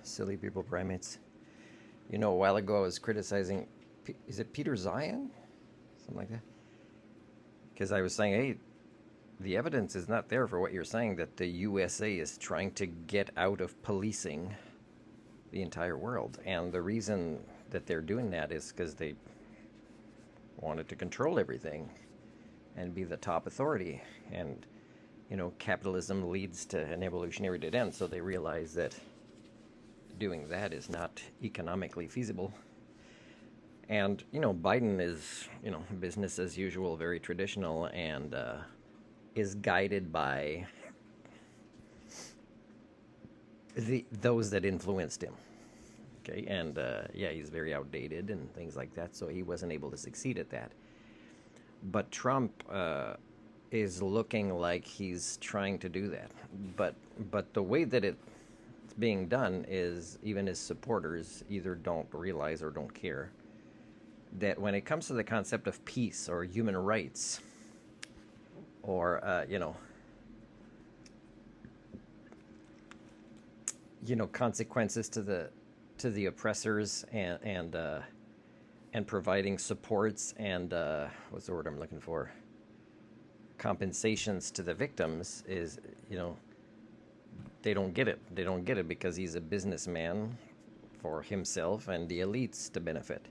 Silly people, primates. You know, a while ago I was criticizing, is it Peter Zion? Something like that. Because I was saying, hey, the evidence is not there for what you're saying that the USA is trying to get out of policing the entire world. And the reason that they're doing that is because they wanted to control everything and be the top authority. And, capitalism leads to an evolutionary dead end. So they realize that doing that is not economically feasible. And, Biden is, business as usual, very traditional, and is guided by those that influenced him. Okay, and yeah, he's very outdated and things like that, so he wasn't able to succeed at that. But Trump is looking like he's trying to do that. But the way that it's being done is even his supporters either don't realize or don't care that when it comes to the concept of peace or human rights or consequences to the oppressors and providing supports and what's the word I'm looking for, compensations to the victims is they don't get it. They don't get it because he's a businessman for himself and the elites to benefit.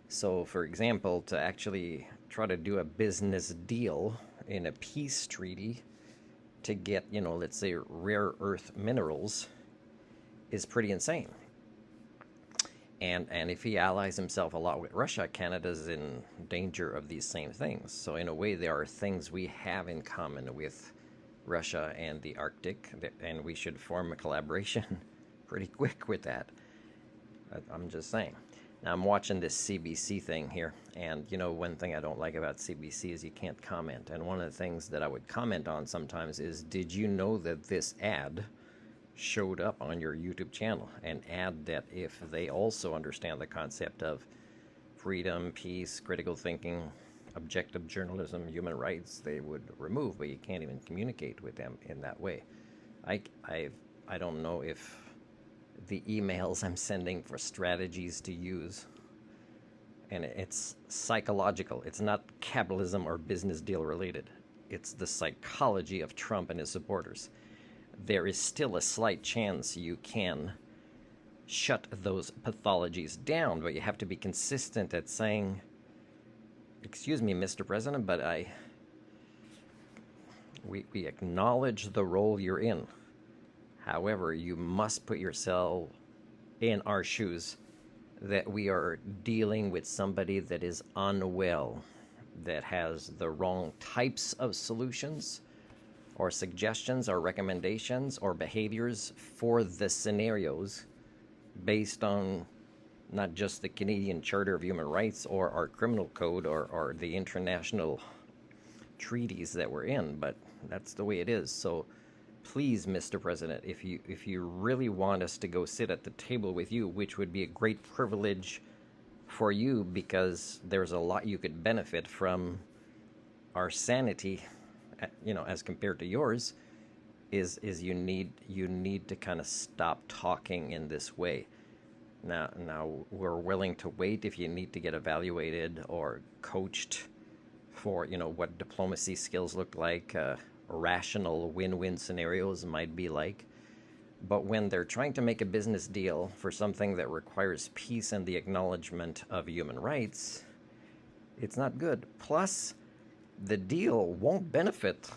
So, for example, to actually try to do a business deal in a peace treaty to get, let's say rare earth minerals is pretty insane. And if he allies himself a lot with Russia, Canada's in danger of these same things. So in a way, there are things we have in common with Russia and the Arctic, and we should form a collaboration pretty quick with that. I'm just saying. Now I'm watching this CBC thing here, and one thing I don't like about CBC is you can't comment. And one of the things that I would comment on sometimes is, did you know that this ad showed up on your YouTube channel? An ad that if they also understand the concept of freedom, peace, critical thinking, objective journalism, human rights, they would remove, but you can't even communicate with them in that way. I don't know if the emails I'm sending for strategies to use, and it's psychological. It's not capitalism or business deal related. It's the psychology of Trump and his supporters. There is still a slight chance you can shut those pathologies down, but you have to be consistent at saying, excuse me, Mr. President, but we acknowledge the role you're in. However, you must put yourself in our shoes that we are dealing with somebody that is unwell, that has the wrong types of solutions or suggestions or recommendations or behaviors for the scenarios based on not just the Canadian Charter of Human Rights or our criminal code or the international treaties that we're in, but that's the way it is. So please, Mr. President, if you really want us to go sit at the table with you, which would be a great privilege for you because there's a lot you could benefit from our sanity, as compared to yours, is you need to kind of stop talking in this way. Now we're willing to wait if you need to get evaluated or coached for what diplomacy skills look like, rational win-win scenarios might be like. But when they're trying to make a business deal for something that requires peace and the acknowledgement of human rights, it's not good. Plus, the deal won't benefit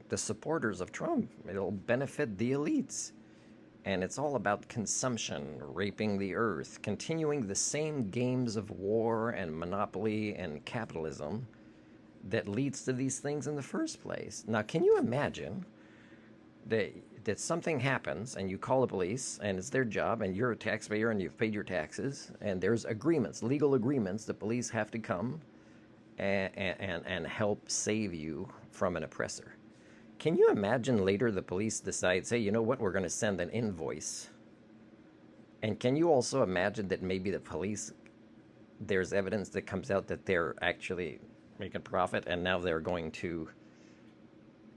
the supporters of Trump. It'll benefit the elites. And it's all about consumption, raping the earth, continuing the same games of war and monopoly and capitalism that leads to these things in the first place. Now, can you imagine that something happens and you call the police and it's their job and you're a taxpayer and you've paid your taxes and there's agreements, legal agreements, the police have to come and help save you from an oppressor? Can you imagine later the police decide, say, you know what, we're going to send an invoice? And can you also imagine that maybe the police, there's evidence that comes out that they're actually making profit and now they're going to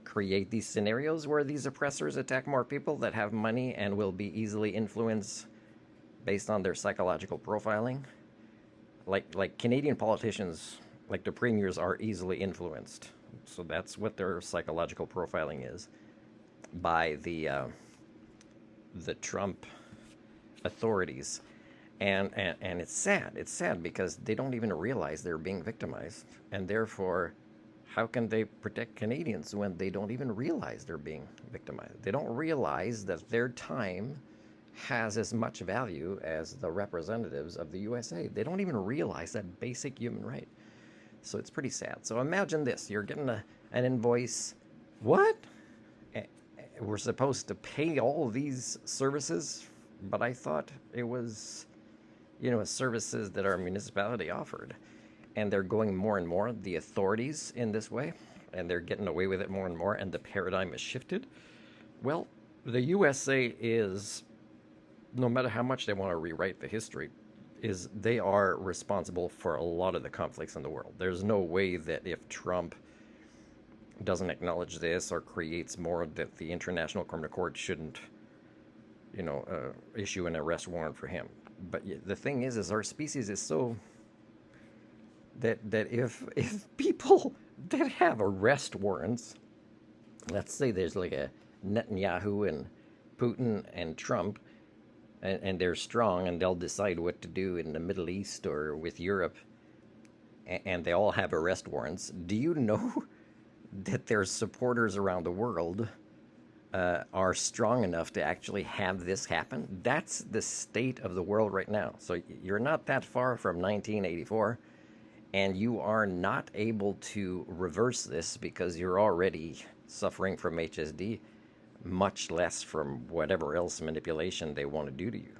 create these scenarios where these oppressors attack more people that have money and will be easily influenced based on their psychological profiling. Like Canadian politicians, like the premiers, are easily influenced. So that's what their psychological profiling is by the Trump authorities. And it's sad. It's sad because they don't even realize they're being victimized. And therefore, how can they protect Canadians when they don't even realize they're being victimized? They don't realize that their time has as much value as the representatives of the USA. They don't even realize that basic human right. So it's pretty sad. So imagine this. You're getting an invoice. What? We're supposed to pay all these services, but I thought it was, services that our municipality offered. And they're going more and more, the authorities, in this way, and they're getting away with it more and more, and the paradigm has shifted. Well, the USA is, no matter how much they want to rewrite the history, is they are responsible for a lot of the conflicts in the world. There's no way that if Trump doesn't acknowledge this or creates more, that the International Criminal Court shouldn't, issue an arrest warrant for him. But the thing is our species is so that if people that have arrest warrants, let's say there's like a Netanyahu and Putin and Trump, and they're strong and they'll decide what to do in the Middle East or with Europe, and they all have arrest warrants. Do you know that their supporters around the world are strong enough to actually have this happen? That's the state of the world right now. So you're not that far from 1984, and you are not able to reverse this because you're already suffering from HSD, much less from whatever else manipulation they want to do to you.